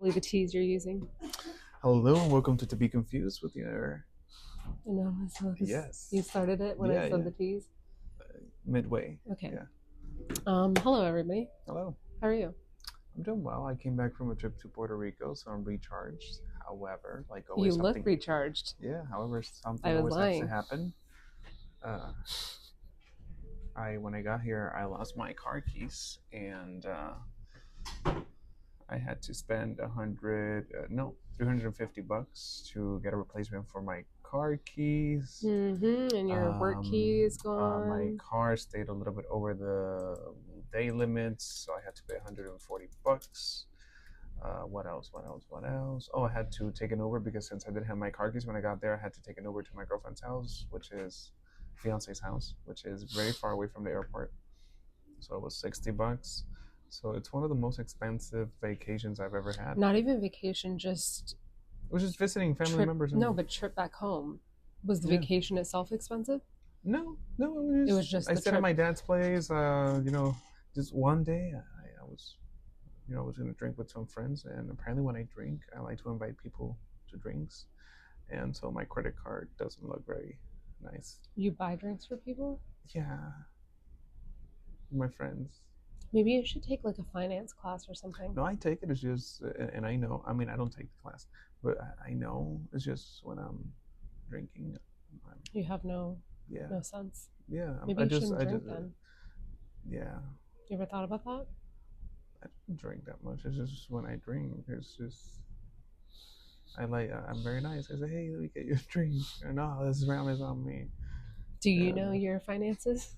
Believe the teas you're using. Hello and welcome to Be Confused with your No, so yes. You started it when I said the teas. Midway. Okay. Yeah. Hello everybody. Hello. How are you? I'm doing well. I came back from a trip to Puerto Rico, so I'm recharged. However, like always, you look recharged. Yeah. However, something always has to happen. When I got here, I lost my car keys, and I had to spend $350 to get a replacement for my car keys. And your work keys gone. My car stayed a little bit over the day limits, so I had to pay $140. What else? Oh, I had to take an Uber because since I didn't have my car keys when I got there, I had to take an Uber to my girlfriend's house, which is fiance's house, which is very far away from the airport. So it was $60. So it's one of the most expensive vacations I've ever had. Not even vacation, just... It was just visiting family members. No, but trip back home. Was the vacation itself expensive? No, it was just I stayed at my dad's place. Just one day, I was gonna drink with some friends, and apparently when I drink, I like to invite people to drinks, and so my credit card doesn't look very nice. You buy drinks for people? Yeah, my friends. Maybe you should take like a finance class or something. No, I take it. It's just, and I know. I mean, I don't take the class, but I know it's just when I'm drinking. You have no sense. Yeah, maybe you shouldn't drink then. Yeah. You ever thought about that? I don't drink that much. It's just when I drink, it's just I'm very nice. I say, hey, let me get you a drink. Or, no, this round is on me. Do you know your finances?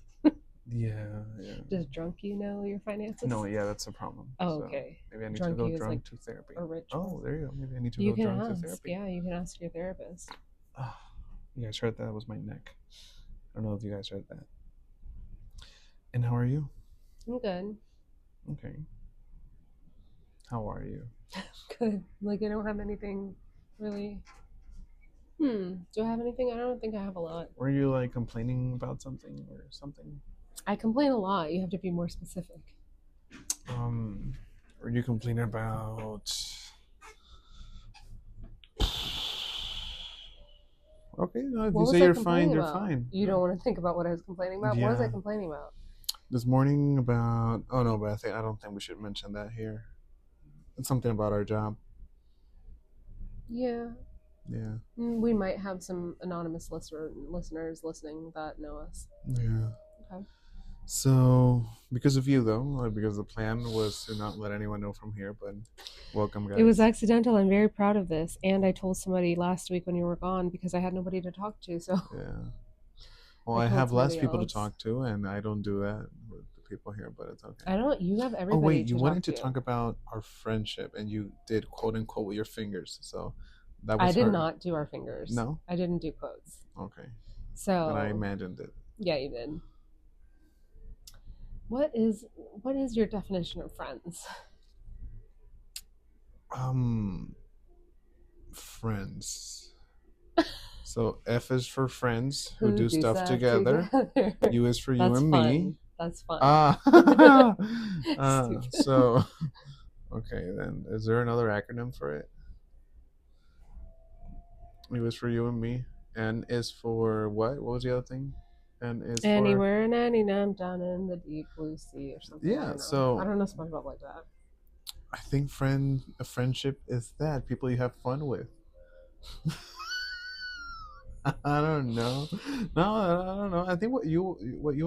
Yeah. Does drunk you know your finances? No, yeah, that's a problem. Oh, okay. So maybe I need to go drunk to therapy. Oh, there you go. Maybe I need to go drunk to therapy. Yeah, you can ask your therapist. Oh, you guys heard that was my neck. I don't know if you guys heard that. And how are you? I'm good. Okay. How are you? Good. Like, I don't have anything really. Do I have anything? I don't think I have a lot. Were you like complaining about something or something? I complain a lot. You have to be more specific. Were you complaining about? Okay, no, if you say you're fine, you're fine. You don't want to think about what I was complaining about? Yeah. What was I complaining about? This morning about... Oh, no, but I don't think we should mention that here. It's something about our job. Yeah. Yeah. We might have some anonymous listeners listening that know us. Yeah. Okay. So, because of you, though, because the plan was to not let anyone know from here, but welcome, guys. It was accidental. I'm very proud of this. And I told somebody last week when you were gone because I had nobody to talk to, so... Yeah. Well, I have less people to talk to, and I don't do that with the people here, but it's okay. You have everybody. Oh, wait, you wanted to talk about our friendship, and you did quote unquote with your fingers, so that was I did not do our fingers. No? I didn't do quotes. Okay. So... And I imagined it. Yeah, you did. What is your definition of friends? Friends. So F is for friends who do stuff together. U is for you and me. That's fun. So, okay, then is there another acronym for it? U is for you and me. N is for what? What was the other thing? N is anywhere and anytime down in the deep blue sea or something. Yeah, so I don't know SpongeBob like that. I think a friendship is that people you have fun with. I don't know. No, I don't know. I think what you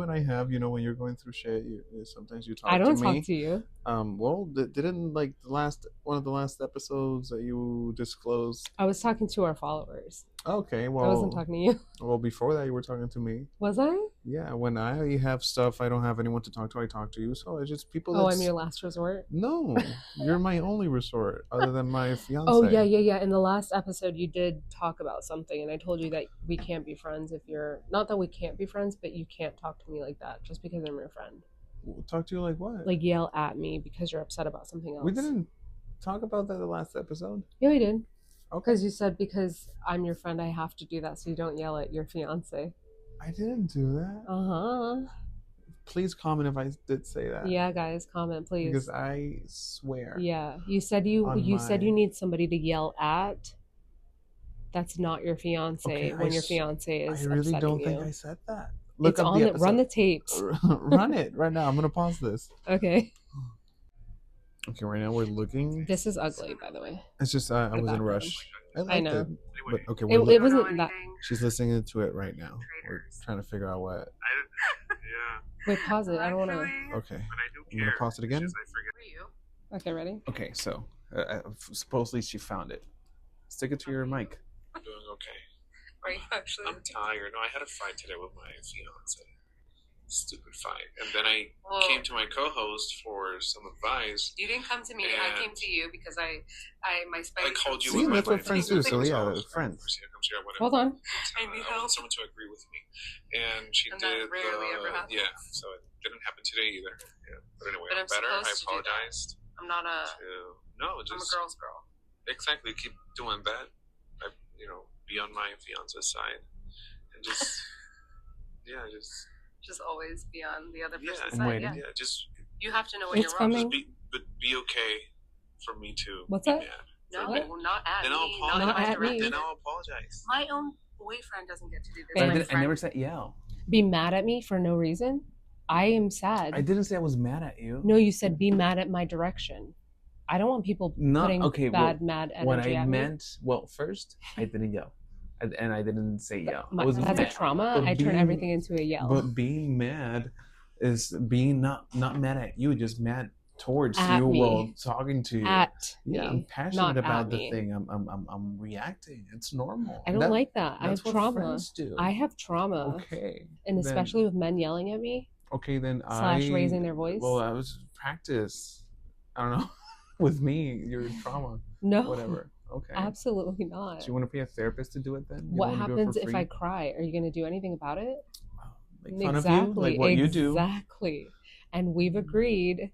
and I have, when you're going through shit, sometimes you talk to me. I don't talk to you. Well, didn't like one of the last episodes that you disclosed? I was talking to our followers. Okay, well, I wasn't talking to you. Well, before that, you were talking to me. Was I? Yeah, when I have stuff, I don't have anyone to talk to. I talk to you, so it's just people. Oh, I'm your last resort. No, you're my only resort, other than my fiance. Oh yeah. In the last episode, you did talk about something, and I told you that we can't be friends if you're not that we can't be friends, but you can't talk to me like that just because I'm your friend. Talk to you like what? Like yell at me because you're upset about something else. We didn't talk about that in the last episode. Yeah, we did. Okay. Because you said because I'm your friend, I have to do that so you don't yell at your fiance. I didn't do that. Please comment if I did say that. Yeah, guys, comment please. Because I swear. Yeah, you said you need somebody to yell at. That's not your fiance Okay, when your fiance is I really don't you. think I said that. Look It's up on the the run the tapes. Run it right now. I'm gonna pause this. Okay. Okay, right now we're looking. This is ugly, by the way. It's just I was in a rush. I know. It, but okay, it wasn't that. She's listening to it right now. We're trying to figure out what. Wait, pause it. I don't want to. Okay, I'm gonna pause it again. Okay, ready? Okay, so supposedly she found it. Stick it to your mic. I'm doing okay. Are you actually? I'm tired. No, I had a fight today with my fiance. Stupid fight. And then I came to my co-host for some advice. You didn't come to me. I came to you because my I called you. See, that's what friends do. So yeah, friends. Hold on. I want someone to agree with me, and she did. Yeah, so it didn't happen today either. Yeah, but anyway, I'm better. I apologized. I'm not a. No, just. I'm a girl's girl. Exactly. Keep doing that. Be on my fiance's side, and just just always be on the other person's side. Yeah, just you have to know when you're wrong. But be okay for me to. What's that? Mad. No, not at then me. I'll apologize. Not at me. Then I'll apologize. My own boyfriend doesn't get to do this. I never said yell. Be mad at me for no reason. I am sad. I didn't say I was mad at you. No, you said be mad at my direction. I don't want people putting mad energy what I at meant, me. First, I didn't yell. And I didn't say yell. That's mad. A trauma. I turn everything into a yell. But being mad is being not mad at you, just mad towards at you me. While talking to you. I'm passionate about the me. thing. I'm reacting. It's normal. I don't like that. I have trauma. Do. I have trauma. Okay. And especially with men yelling at me. Okay, then / raising their voice. Well, I was practice. I don't know. With me, your trauma. No. Whatever. Okay. Absolutely not. Do you want to pay a therapist to do it then? What happens if I cry? Are you going to do anything about it? Make fun of you? Like what you do? Exactly. And we've agreed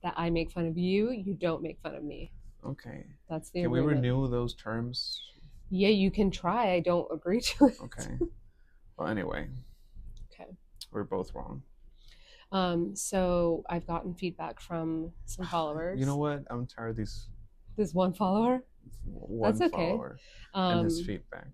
that I make fun of you. You don't make fun of me. Okay. That's the agreement. Can we renew those terms? Yeah, you can try. I don't agree to it. Okay. Well, anyway. Okay. We're both wrong. So I've gotten feedback from some followers. You know what? I'm tired of these. This one follower? That's okay. Follower and this feedback.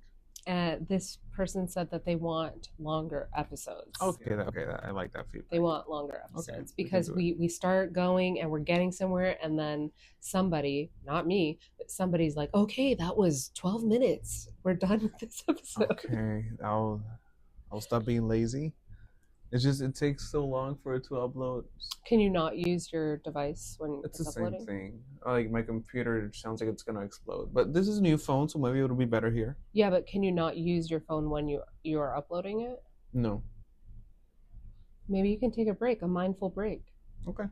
This person said that they want longer episodes. Okay, I like that feedback. They want longer episodes because we start going and we're getting somewhere, and then somebody, not me, but somebody's like, okay, that was 12 minutes. We're done with this episode. Okay, I'll stop being lazy. It's just it takes so long for it to upload. Can you not use your device when it's the uploading? Same thing. Like my computer sounds like it's gonna explode. But this is a new phone, so maybe it'll be better here. Yeah, but can you not use your phone when you are uploading it? No. Maybe you can take a break, a mindful break. Okay.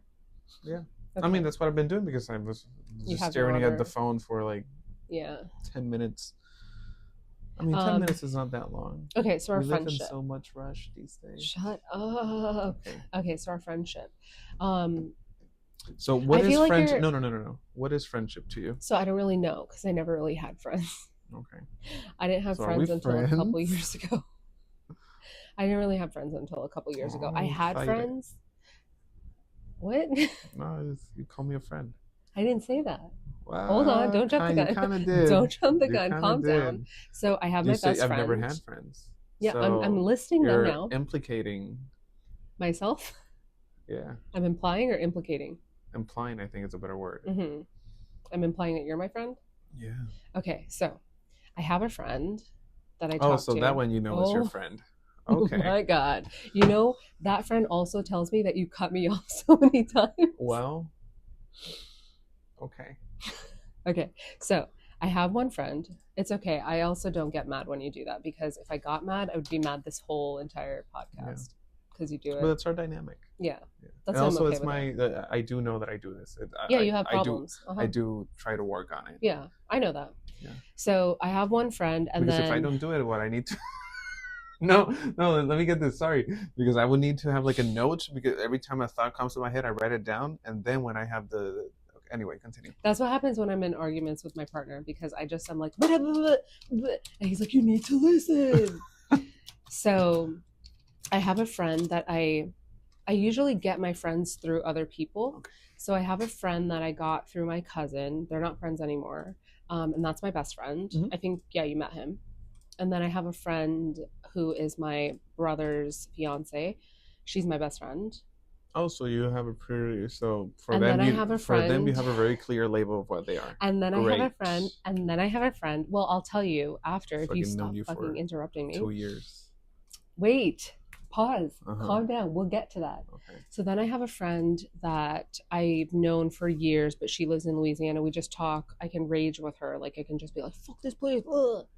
Yeah. Okay. I mean, that's what I've been doing because I was just staring at the phone for like 10 minutes. I mean, 10 minutes is not that long. Okay, so our friendship. We live in so much rush these days. Shut up. Okay, so our friendship. So what is friendship? No. What is friendship to you? So I don't really know because I never really had friends. Okay. I didn't have friends until a couple years ago. I didn't really have friends until a couple years ago. I had friends. What? No, you call me a friend. I didn't say that. Well, hold on, don't jump the gun. You kind of did. Don't jump the gun. Calm down. So I have my best friend. I've never had friends. Yeah, so I'm listing them now. Implicating myself. Yeah. I'm implying or implicating. Implying, I think, is a better word. Mm-hmm. I'm implying that you're my friend. Yeah. Okay, so I have a friend that I talk to. Oh, so that one is your friend. Okay. Oh my God. You know, that friend also tells me that you cut me off so many times. Well, okay. Okay, so I have one friend. It's okay. I also don't get mad when you do that because if I got mad, I would be mad this whole entire podcast because you do it. But it's our dynamic. Yeah. That's and also, it's I do know that I do this. You have problems. I do try to work on it. Yeah, I know that. Yeah. So I have one friend, and because if I don't do it, what I need to. No, let me get this. Sorry. Because I would need to have like a note because every time a thought comes to my head, I write it down. And then when I have anyway, continue. That's what happens when I'm in arguments with my partner because I'm like, blah, blah, blah, blah. And he's like, you need to listen. So I have a friend that I I usually get my friends through other people. Okay. So I have a friend that I got through my cousin. They're not friends anymore. And that's my best friend. Mhm. I think, yeah, you met him. And then I have a friend who is my brother's fiance. She's my best friend. Oh, so you have a pretty for And them then I you have a for them you friend. have a very clear label of what they are. And then I have a Great. friend. And then I have a friend. Well, I'll tell you after if you Fucking known stop you fucking for interrupting me. 2 years. Wait, pause, Uh-huh. calm down. We'll get to that. Okay. So then I have a friend that I've known for years, but she lives in Louisiana. We just talk. I can rage with her. Like I can just be like, fuck this place. Ugh.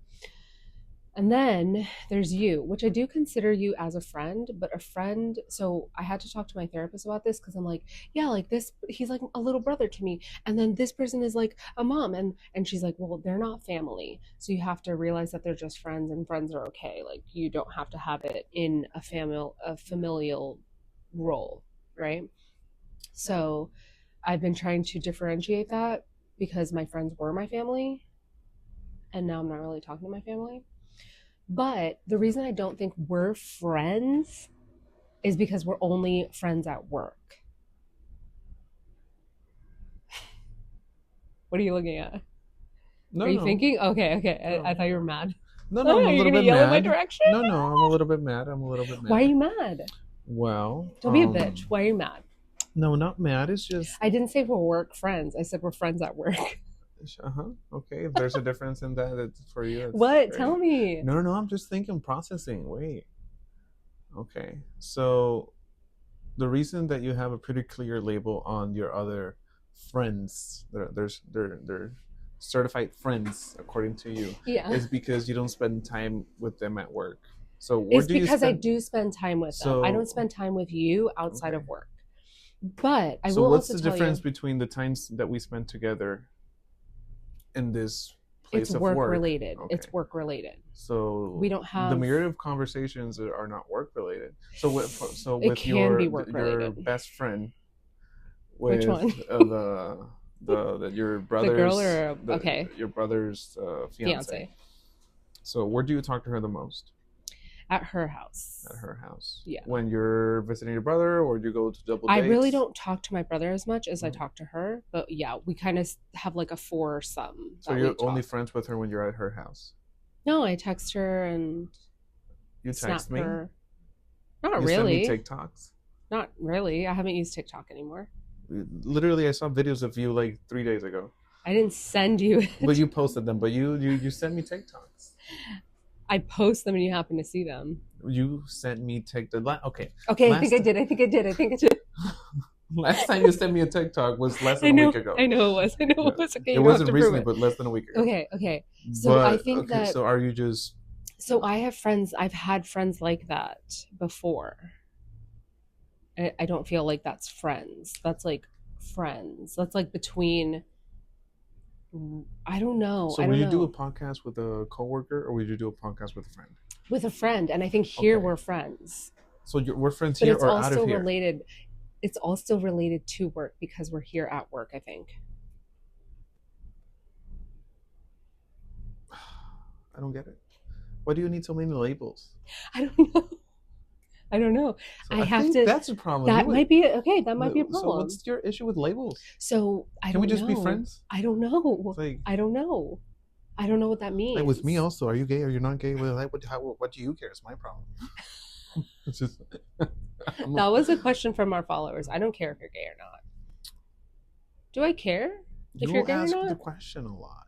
And then there's you, which I do consider you as a friend, but a friend. So I had to talk to my therapist about this because I'm like, yeah, like this, he's like a little brother to me. And then this person is like a mom. And she's like, well, they're not family. So you have to realize that they're just friends and friends are okay. Like you don't have to have it in a familial role, right? So I've been trying to differentiate that because my friends were my family. And now I'm not really talking to my family. But the reason I don't think we're friends is because we're only friends at work. What are you looking at? No, are you no. thinking? Okay. No. I thought you were mad. No, I'm a you're little gonna bit yell mad. in my direction? No, I'm a little bit mad. Why are you mad? Well, Don't be a bitch. Why are you mad? No, not mad. It's just I didn't say we're work friends. I said we're friends at work. Okay. If there's a difference in that, it's for you. It's What? great. Tell me. No. I'm just thinking, processing. Wait. Okay. So, the reason that you have a pretty clear label on your other friends, they're certified friends according to you, Yeah. is because you don't spend time with them at work. So it's because I do spend time with them. I don't spend time with you outside Okay. of work. But I So will what's also the tell difference you, between the times that we spend together in this place it's of work work? related. Okay. It's work related. So We don't have the myriad of conversations that are not work related. So with It with can be your work-related. best friend, Which with one? your brother's The girl or okay, your brother's fiance. So where do you talk to her the most? At her house. At her house. Yeah. When you're visiting your brother, or do you go to double dates? I really don't talk to my brother as much as I Mhm. talk to her, but yeah, we kind of have like a foursome. So you're only friends with her when you're at her house? No, I text her and You text me? her. Not You really. send me TikToks? Not really. I haven't used TikTok anymore. Literally, I saw videos of you like 3 days ago. I didn't send you it. But you posted them. But you sent me TikToks. I post them and you happen to see them. You sent me TikTok. Okay. Okay, I think I did. Last time you sent me a TikTok was less than a week ago. I know it was. It was. Okay, it wasn't recently, but less than a week ago. Okay. So I think that. So are you just? So I have friends. I've had friends like that before. I don't feel like that's friends. That's like friends. That's like between. I don't know. So would you do a podcast with a coworker, or would you do a podcast with a friend? With a friend, and I think here Okay. we're friends. So we're friends But here it's or also out of here? related. It's also related to work because we're here at work, I think. I don't get it. Why do you need so many labels? I don't know. So I have think to. That's a problem. That might be okay. That might be a So problem. what's your issue with labels? So I don't know. Can we just be friends? I don't know. Like, I don't know. I don't know what that means. like with me also. Are you gay? Are you not gay? Well, what do you care? It's my problem. It's just. That was a question from our followers. I don't care if you're gay or not. Do I care if you're gay or ask not? the question a lot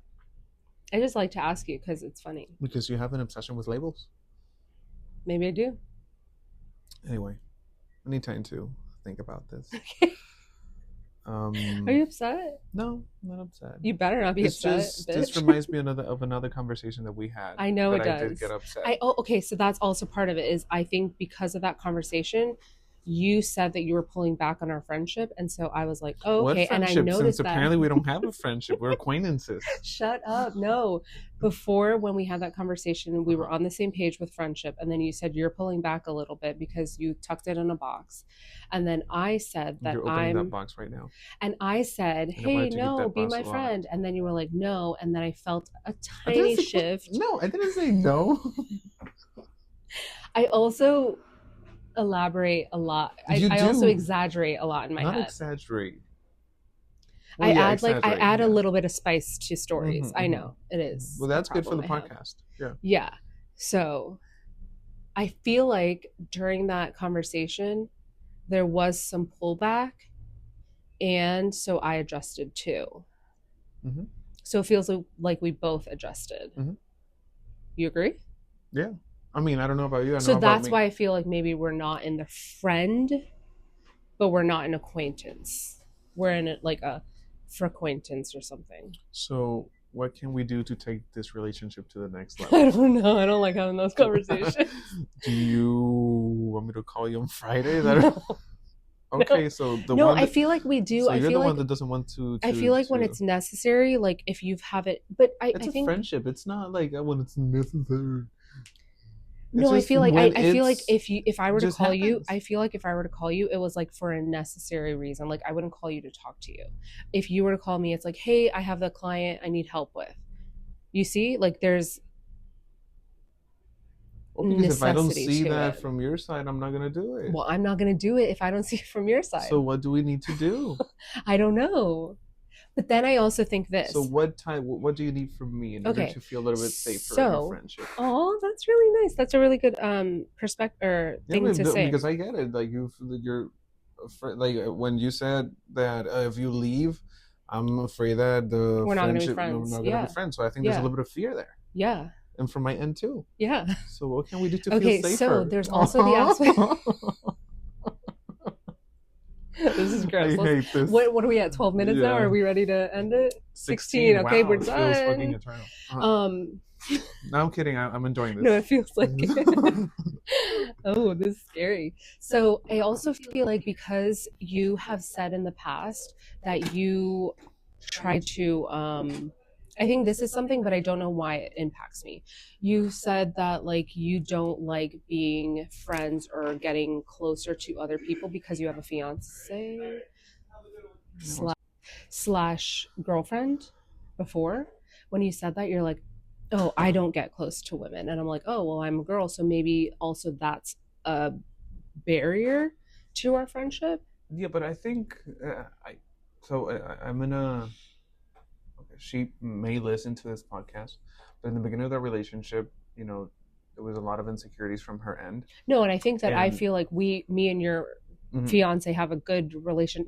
I just like to ask you because it's funny. because you have an obsession with labels. Maybe I do. Anyway, I need time to think about this. Okay. Are Are you upset? No, I'm not upset. You better not be upset. This reminds me of another conversation that we had. I know it does. I did get upset. Okay, so that's also part of it. Is I think because of that conversation, you said that you were pulling back on our friendship, and so I was like, oh, okay, what and I friendship? noticed Since that. apparently we don't have a friendship, we're acquaintances. Shut up! No, before when we had that conversation, we were on the same page with friendship, and then you said you're pulling back a little bit because you tucked it in a box, and then I said that You're opening that box right now. And I said, hey, no, be my friend, and then you were like, no, and then I felt a tiny shift. No, I didn't say no. I also elaborate a lot. You I do. also exaggerate a lot in my Not head. exaggerate. Well, I add a little bit of spice to stories. Mm-hmm, I know it is. Well, that's good for the podcast. Yeah. Yeah. So I feel like during that conversation, there was some pullback. And so I adjusted too. Mm-hmm. So it feels like we both adjusted. Mm-hmm. You agree? Yeah. I mean, I don't know about you. So that's why I feel like maybe we're not in the friend, but we're not an acquaintance. We're in like a frequentance or something. So what can we do to take this relationship to the next level? I don't know. I don't like having those conversations. Do you want me to call you on Friday? No. Okay, no. so I feel like we do. So I you're feel the like, one that doesn't want to. I feel like when it's necessary, like if you have it, but I think friendship. It's not like when it's necessary. No, I feel like if I were to call you, I feel like if I were to call you, it was like for a necessary reason. Like I wouldn't call you to talk to you. If you were to call me, it's like, hey, I have the client I need help with. You see, like there's. Well, because if I don't see that from your side, I'm not gonna do it. Well, I'm not gonna do it if I don't see it from your side. So what do we need to do? I don't know. But then I also think this. So what do you need from me in order to feel a little bit safer in our friendship? Oh, that's really nice. That's a really good perspective or thing to say. Because I get it. Like you're like when you said that if you leave, I'm afraid that we're not going to be friends. We're not going to be friends. So I think there's a little bit of fear there. Yeah. And from my end too. Yeah. So what can we do to feel safer? Okay, so there's also the aspect. This is gross. I hate this. What are we at? 12 minutes now? Are we ready to end it? 16. Okay, wow, we're done. Feels fucking eternal. No, I'm kidding. I'm enjoying this. No, it feels like it. Oh, this is scary. So I also feel like because you have said in the past that you try to I think this is something, but I don't know why it impacts me. You said that like you don't like being friends or getting closer to other people because you have a fiance slash girlfriend before. When you said that, you're like, oh, I don't get close to women. And I'm like, oh, well, I'm a girl. So maybe also that's a barrier to our friendship. Yeah, but I think I'm in a... She may listen to this podcast, but in the beginning of the relationship, you know, there was a lot of insecurities from her end. No, and I think that I feel like me and your fiance have a good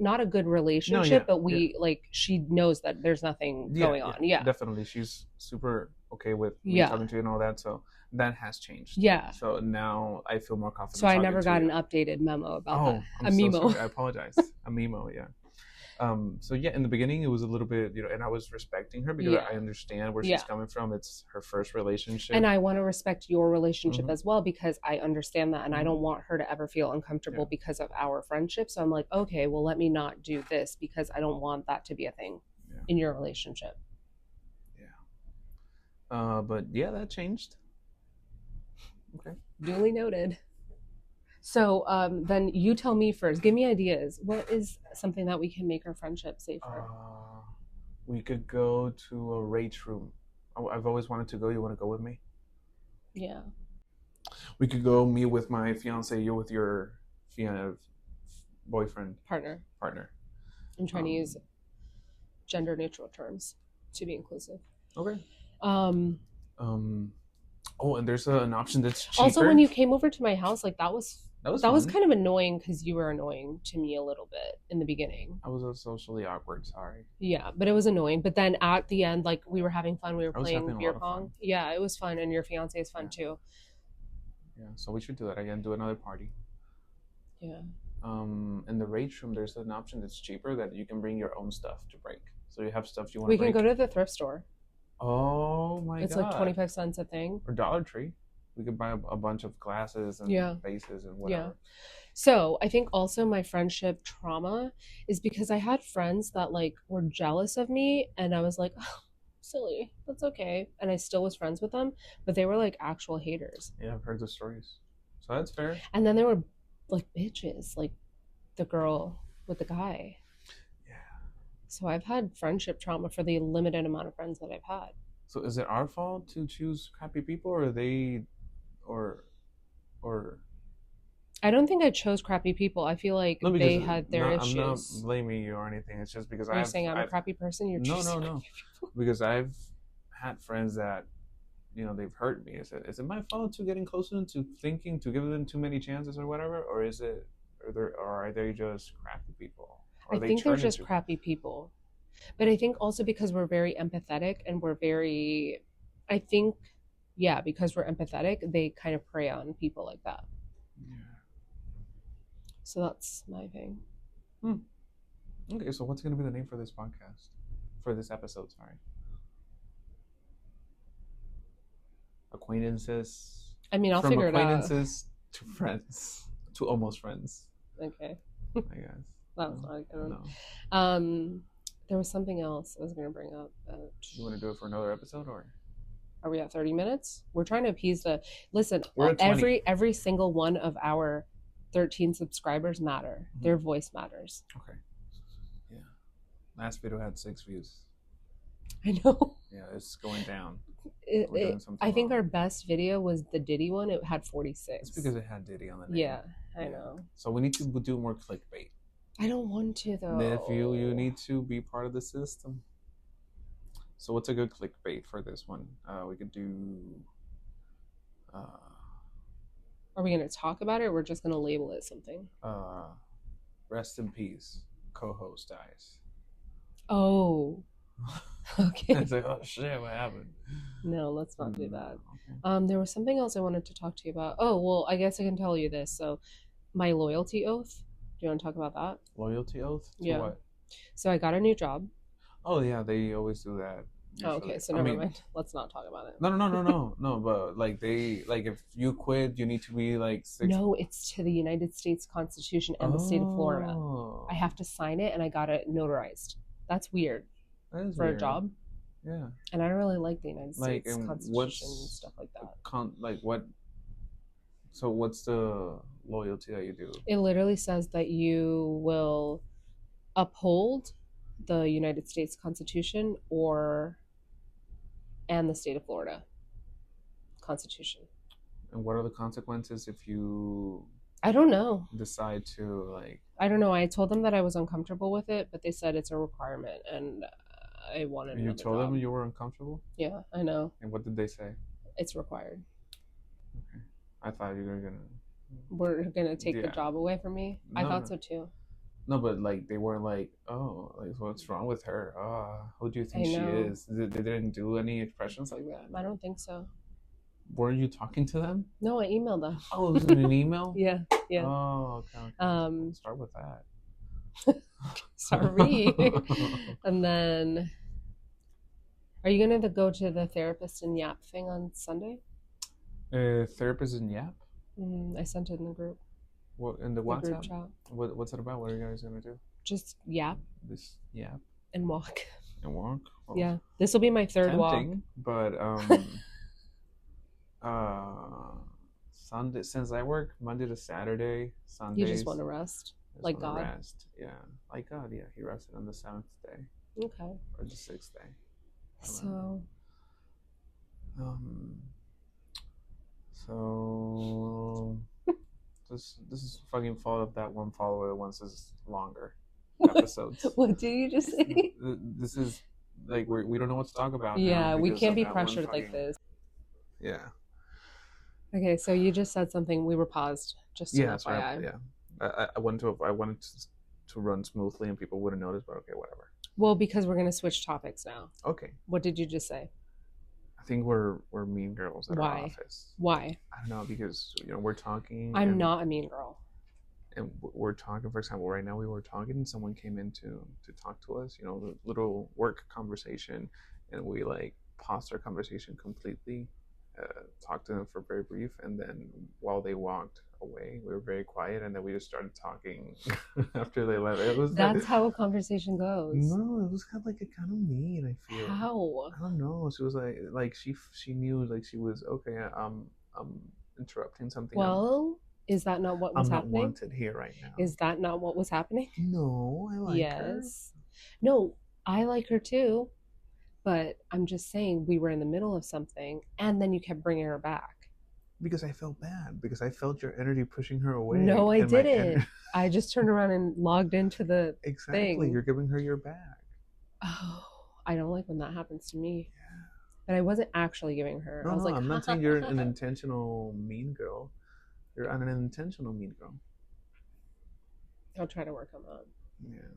not a good relationship, but we like, she knows that there's nothing going on. Yeah, definitely. She's super okay with me talking to you and all that. So that has changed. Yeah. So now I feel more confident. So I never got an updated memo about that. I'm so sorry. I apologize. A memo, yeah. So yeah, in the beginning it was a little bit, you know, and I was respecting her because I understand where she's coming from. It's her first relationship. And I want to respect your relationship as well, because I understand that, and I don't want her to ever feel uncomfortable because of our friendship. So I'm like, okay, well, let me not do this because I don't want that to be a thing in your relationship. Yeah. But yeah, that changed. Okay. Duly noted. So then you tell me first. Give me ideas. What is something that we can make our friendship safer? We could go to a rage room. I've always wanted to go. You want to go with me? Yeah. We could go, me with my fiance, you with your boyfriend. Partner. I'm trying to use gender neutral terms to be inclusive. Okay. Oh, and there's an option that's cheaper. Also, when you came over to my house, like that was kind of annoying because you were annoying to me a little bit in the beginning. I was socially awkward, sorry. Yeah, but it was annoying. But then at the end, like we were having fun. We were playing beer pong. Yeah, it was fun, and your fiance is fun too. Yeah, so we should do that again. Do another party. Yeah. In the rage room, there's an option that's cheaper that you can bring your own stuff to break. So you have stuff you want to break. We can go to the thrift store. Oh my god! It's like 25 cents a thing. Or Dollar Tree. We could buy a bunch of glasses and bases and whatever. Yeah. So I think also my friendship trauma is because I had friends that like were jealous of me, and I was like, oh, silly, that's okay. And I still was friends with them, but they were like actual haters. Yeah, I've heard the stories. So that's fair. And then they were like bitches, like the girl with the guy. So I've had friendship trauma for the limited amount of friends that I've had. So is it our fault to choose crappy people, or are they, or? I don't think I chose crappy people. I feel like No, they because had their I'm not issues. blaming you or anything. It's just because You're saying I'm a crappy person? You're no, choosing no, no. Because I've had friends that, they've hurt me. Is it my fault to getting close to them, to thinking, to give them too many chances or whatever? Or is it, or are they just crappy people? Or I they think they're turn just into. crappy people. But I think also because we're very empathetic and we're very, I think, yeah, because we're empathetic, they kind of prey on people like that. Yeah. So that's my thing. Okay, so what's going to be the name for this podcast? For this episode, sorry. Acquaintances. I mean, I'll From figure it out. acquaintances to friends. To almost friends. Okay. I guess. That's not good. No. There was something else I was going to bring up. You want to do it for another episode, or? Are we at 30 minutes? We're trying to appease the... Listen, We're at 20. every single one of our 13 subscribers matter. Mm-hmm. Their voice matters. Okay. Yeah. Last video had 6 views. I know. Yeah, it's going down. I think our best video was the Diddy one. It had 46. It's because it had Diddy on the name. Yeah, I know. So we need to do more clickbait. I don't want to, though. If you need to be part of the system. So what's a good clickbait for this one? We could do... Are we going to talk about it, or we're just going to label it something? Rest in peace. Co-host dies. Oh. Okay. It's like, oh shit, what happened? No, let's not do that. Okay. There was something else I wanted to talk to you about. Oh, well, I guess I can tell you this. So my loyalty oath. Do you want to talk about that? Loyalty oath? Yeah. What? So I got a new job. Oh yeah, they always do that. Usually. Oh, okay, so never mind. Let's not talk about it. No. But if you quit, you need to be like 6. No, it's to the United States Constitution and the state of Florida. I have to sign it, and I got it notarized. That's weird. That is for weird. A job. Yeah. And I don't really like the United States Constitution and stuff like that. So what's the loyalty that you do? It literally says that you will uphold the United States Constitution and the state of Florida Constitution. And what are the consequences if you... I don't know. Decide to I don't know. I told them that I was uncomfortable with it, but they said it's a requirement, and I wanted. And you told them you were uncomfortable? Yeah, I know. And what did they say? It's required. Okay, I thought you were gonna. We're gonna take the job away from me. I thought so too. No, but they weren't what's wrong with her? Who do you think she is? They didn't do any expressions like that. I don't think so. Were you talking to them? No, I emailed them. Oh, was it an email? Yeah. Oh, okay. Start with that. Sorry. And then, are you gonna go to the therapist and Yap thing on Sunday? Therapist and Yap? I sent it in the group. What, in the WhatsApp? Group chat. What's it about? What are you guys gonna do? Just Yap. This Yap. And walk. And walk. Well, yeah, this will be my third walk. But Sunday, since I work Monday to Saturday, Sundays. You just want to rest, like God. Rest, yeah, like God. Yeah, he rested on the 7th day. Okay. Or the 6th day. So. This is fucking fault of that one follower that wants us longer episodes. What did you just say? This is we don't know what to talk about. Yeah, we can't be pressured like this. Yeah. Okay, so you just said something. We were paused. Just to FYI. Yeah. I wanted to run smoothly and people wouldn't notice, but okay, whatever. Well, because we're gonna switch topics now. Okay. What did you just say? I think we're mean girls at our office. Why? I don't know, because we're talking. I'm not a mean girl. And we're talking. For example, right now we were talking, and someone came in to talk to us. The little work conversation, and we paused our conversation completely. Talked to them for very brief, and then while they walked away, we were very quiet, and then we just started talking after they left. That's how a conversation goes. No, it was kind of mean. I feel. How? I don't know. She was like she knew she was okay. I'm interrupting something. Well, is that not what was happening? I'm not wanted here right now. Is that not what was happening? No, I like her. Yes. No, I like her too. But I'm just saying we were in the middle of something, and then you kept bringing her back. Because I felt bad. Because I felt your energy pushing her away. No, I didn't. I just turned around and logged into the exactly. thing. You're giving her your back. Oh, I don't like when that happens to me. Yeah. But I wasn't actually giving her. No, I was like, I'm not saying you're an intentional mean girl. You're an unintentional mean girl. I'll try to work on that. Yeah.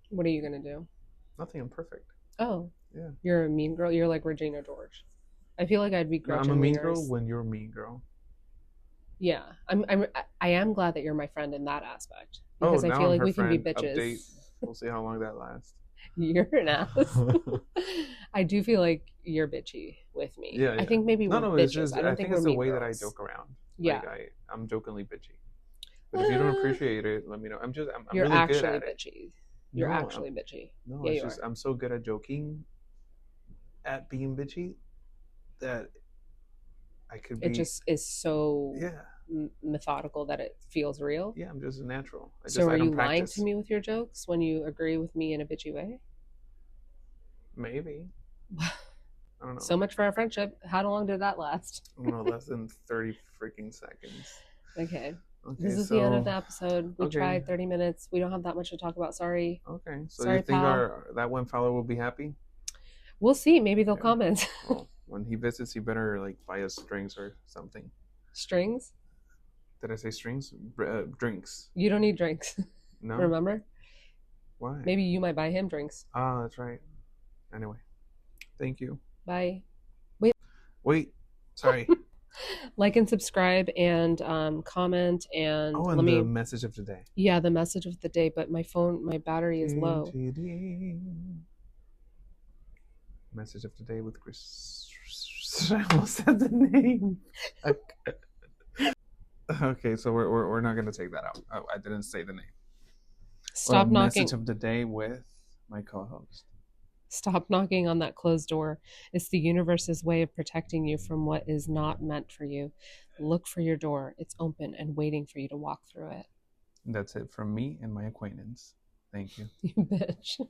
What are you gonna do? Nothing. I'm perfect. Oh. Yeah. You're a mean girl. You're like Regina George. I feel like I'd be Gretchen. No, I'm a mean Wieners. girl when you're a mean girl. Yeah, I am glad that you're my friend in that aspect because I feel like we can be bitches. Update. We'll see how long that lasts. You're an ass. I do feel like you're bitchy with me. Yeah, yeah. I think maybe we're bitches. It's just, I think it's the way that I joke around. Yeah, like I'm jokingly bitchy. But if you don't appreciate it, let me know. I'm you're really actually good at bitchy. You're actually bitchy. No, yeah, it's just I'm so good at joking, at being bitchy, that I could be. It just is so methodical that it feels real. Yeah, I'm just natural. So are you lying to me with your jokes when you agree with me in a bitchy way? Maybe. I don't know. So much for our friendship. How long did that last? I don't know, less than 30 freaking seconds. Okay. This is the end of the episode. We tried 30 minutes. We don't have that much to talk about. Sorry. Okay. So sorry, you think that one follower will be happy? We'll see. Maybe they'll comment. Well, when he visits, he better like buy us drinks or something. Strings? Did I say strings? Drinks. You don't need drinks. No. Remember? Why? Maybe you might buy him drinks. Ah, that's right. Anyway, thank you. Bye. Wait. Sorry. Like and subscribe and comment and let me. The message of the day. Yeah, the message of the day. But my battery is low. Message of the day with Chris. I almost said the name. Okay, so we're not gonna take that out. Oh, I didn't say the name. Stop knocking. Message of the day with my co-host. Stop knocking on that closed door. It's the universe's way of protecting you from what is not meant for you. Look for your door. It's open and waiting for you to walk through it. That's it from me and my acquaintance. Thank you. You bitch.